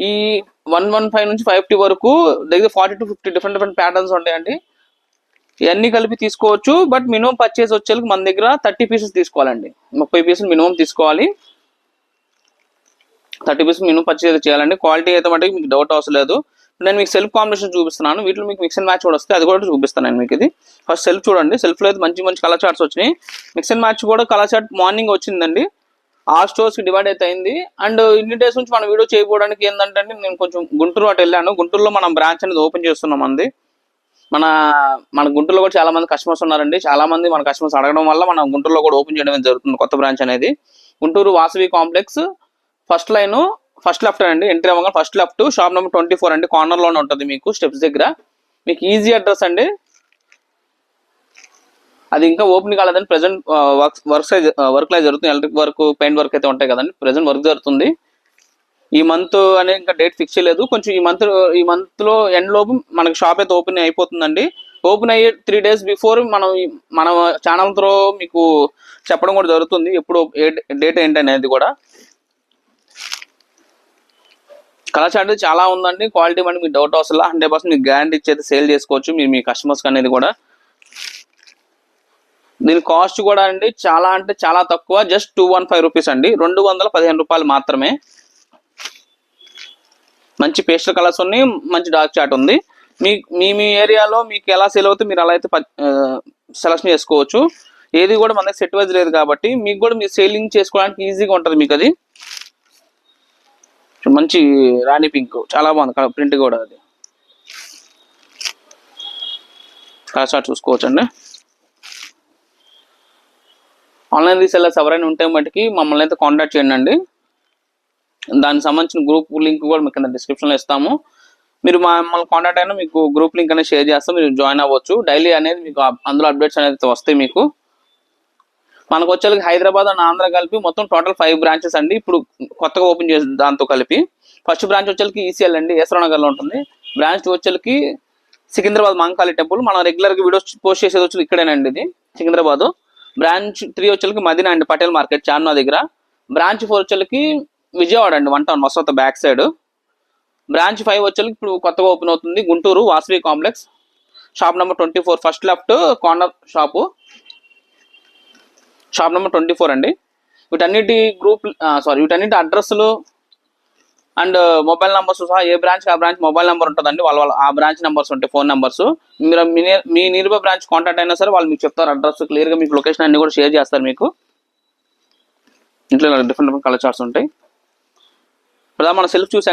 ఈ 115 నుంచి 550 వరకు దగ్గర 40 to 50 డిఫరెంట్ ప్యాటర్న్స్ ఉంటాయండి. ఇవన్నీ కలిపి తీసుకోవచ్చు. బట్ మినిమం పర్చేస్ వచ్చేకి మన దగ్గర 30 పీసెస్ తీసుకోవాలండి. 30 పీసులు మినిమం తీసుకోవాలి. 30 పీసెస్ మినిమం పర్చేస్ చేయాలండి. క్వాలిటీ అయితే మటుకు మీకు డౌట్ అవసరం లేదు. నేను మీకు సెల్ఫ్ కాంబినేషన్ చూపిస్తున్నాను. వీటిలో మీకు మిక్స్ అండ్ మ్యాచ్ కూడా వస్తే అది కూడా చూపిస్తాను నేను మీకు. ఇది ఫస్ట్ సెల్ఫ్ చూడండి. సెల్ఫ్లో అయితే మంచి కలర్ చార్ట్స్ వచ్చినాయి. మిక్స్ అండ్ మ్యాచ్ కూడా కలర్ చార్ట్ మార్నింగ్ వచ్చిందండి. 6 స్టోర్స్కి డివైడ్ అయితే అయింది. అండ్ ఇన్ని డేస్ నుంచి మనం వీడియో చేయకపోవడానికి ఏంటంటే నేను కొంచెం గుంటూరు అటు వెళ్ళాను. గుంటూరులో మనం బ్రాంచ్ అనేది ఓపెన్ చేస్తున్నాం అంది. మన గుంటూరులో కూడా చాలా మంది కస్టమర్స్ ఉన్నారండి. చాలా మంది మన కస్టమర్స్ అడగడం వల్ల మనం గుంటూరులో కూడా ఓపెన్ చేయడం జరుగుతుంది కొత్త బ్రాంచ్ అనేది. Guntur Vasavi complex first line first left అండి. ఎంట్రీ అవ్వగానే ఫస్ట్ లెఫ్ట్ షాప్ నెంబర్ 24 అండి. కార్నర్ లోనే ఉంటుంది మీకు స్టెప్స్ దగ్గర. మీకు ఈజీ అడ్రస్ అండి. అది ఇంకా ఓపెన్ కాలేదని ప్రెసెంట్ వర్క్ లైవ్ జరుగుతుంది. ఎలక్ట్రిక్ వర్క్, పెయింట్ వర్క్ అయితే ఉంటాయి కదండి. ప్రెసెంట్ వర్క్ జరుగుతుంది. ఈ మంత్ అనేది ఇంకా డేట్ ఫిక్స్ చేయలేదు. కొంచెం ఈ మంత్ లో ఎండ్ లోపు మనకి షాప్ అయితే ఓపెన్ అయిపోతుందండి. ఓపెన్ అయ్యే 3 days బిఫోర్ మన ఛానల్ త్రో మీకు చెప్పడం కూడా జరుగుతుంది. ఎప్పుడు డేట్ ఏంటి అనేది కూడా. కలర్ చార్ట్ చాలా ఉందండి. క్వాలిటీ మనకి మీకు డౌట్ అవసరం 100% మీకు గ్యారంటీ ఇచ్చేది సేల్ చేసుకోవచ్చు మీరు మీ కస్టమర్స్ అనేది కూడా. దీని కాస్ట్ కూడా అండి చాలా అంటే చాలా తక్కువ. జస్ట్ 215 రూపీస్ అండి. 215 రూపాయలు మాత్రమే. మంచి పేస్టల్ కలర్స్ ఉన్నాయి. మంచి డార్క్ చార్ట్ ఉంది. మీ ఏరియాలో మీకు ఎలా సేల్ అవుతుంది మీరు అలా అయితే సెలెక్షన్ చేసుకోవచ్చు. ఏది కూడా మనకి సెట్ వైజ్ లేదు కాబట్టి మీకు కూడా మీరు సేలింగ్ చేసుకోవడానికి ఈజీగా ఉంటుంది మీకు. అది మంచి రాణి పింక్ చాలా బాగుంది ప్రింట్ కూడా. అది కలర్ చార్ట్ చూసుకోవచ్చు అండి. ఆన్లైన్ రీసెల్లర్స్ ఎవరైనా ఉంటే మటుకి మమ్మల్ని అయితే కాంటాక్ట్ చేయండి అండి. దానికి సంబంధించిన గ్రూప్ లింక్ కూడా మీకు కింద డిస్క్రిప్షన్లో ఇస్తాము. మీరు మమ్మల్ని కాంటాక్ట్ అయినా మీకు గ్రూప్ లింక్ అనేది షేర్ చేస్తాం. మీరు జాయిన్ అవ్వచ్చు. డైలీ అనేది మీకు అందులో అప్డేట్స్ అనేది వస్తాయి మీకు. మనకు వచ్చేకి హైదరాబాద్ అండ్ ఆంధ్ర కలిపి మొత్తం టోటల్ 5 బ్రాంచెస్ అండి. ఇప్పుడు కొత్తగా ఓపెన్ చేసి దాంతో కలిపి ఫస్ట్ బ్రాంచ్ వచ్చేకి ఈసీఎల్ అండి, ఈశ్వరనగర్లో ఉంటుంది. బ్రాంచ్ 2 వచ్చేకి సికింద్రాబాద్ మహంకాళి టెంపుల్. మనం రెగ్యులర్గా వీడియోస్ పోస్ట్ చేసేది వచ్చి ఇక్కడేనండి. ఇది సికింద్రాబాద్. బ్రాంచ్ 3 వచ్చేకి మదీనా అండి, పటేల్ మార్కెట్ చార్మినార్ దగ్గర. బ్రాంచ్ 4 వచ్చేకి విజయవాడ అండి, 1 టౌన్ వసత బ్యాక్ సైడ్. బ్రాంచ్ 5 వచ్చేకి ఇప్పుడు కొత్తగా ఓపెన్ అవుతుంది Guntur Vasavi complex shop number 24 first left corner shop number 24 అండి. వీటన్నిటి వీటన్నిటి అడ్రస్లు అండ్ మొబైల్ నెంబర్స్ సహా ఏ బ్రాంచ్ ఆ బ్రాంచ్ మొబైల్ నెంబర్ ఉంటుందండి. వాళ్ళ ఆ బ్రాంచ్ నెంబర్స్ ఉంటాయి, ఫోన్ నెంబర్స్. మీరు మీ నియర్ బై బ్రాంచ్ కాంటాక్ట్ అయినా సరే వాళ్ళు మీకు చెప్తారు అడ్రస్ క్లియర్గా. మీకు లొకేషన్ అన్ని కూడా షేర్ చేస్తారు మీకు. ఇంట్లో డిఫరెంట్ కలర్ చార్ట్స్ ఉంటాయి. ఇప్పుడు మనం సెల్ఫ్ చూసాం.